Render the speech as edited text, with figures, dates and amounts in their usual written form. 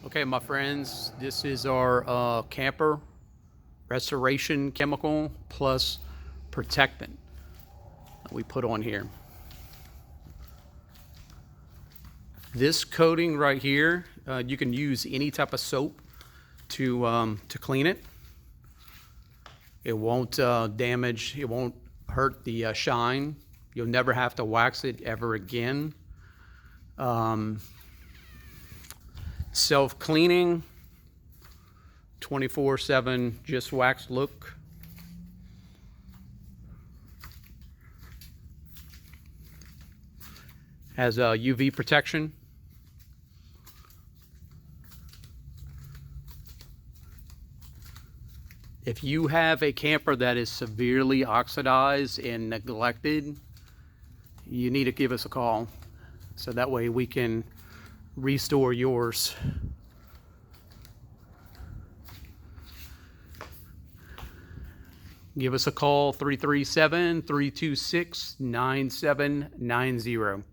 Okay, my friends, this is our camper restoration chemical plus protectant that we put on here. This coating right here, you can use any type of soap to clean it. It won't damage, it won't hurt the shine. You'll never have to wax it ever again. Self-cleaning, 24/7 just wax look. Has a UV protection. If you have a camper that is severely oxidized and neglected, you need to give us a call so that way we can restore yours. Give us a call, 337-326-9790.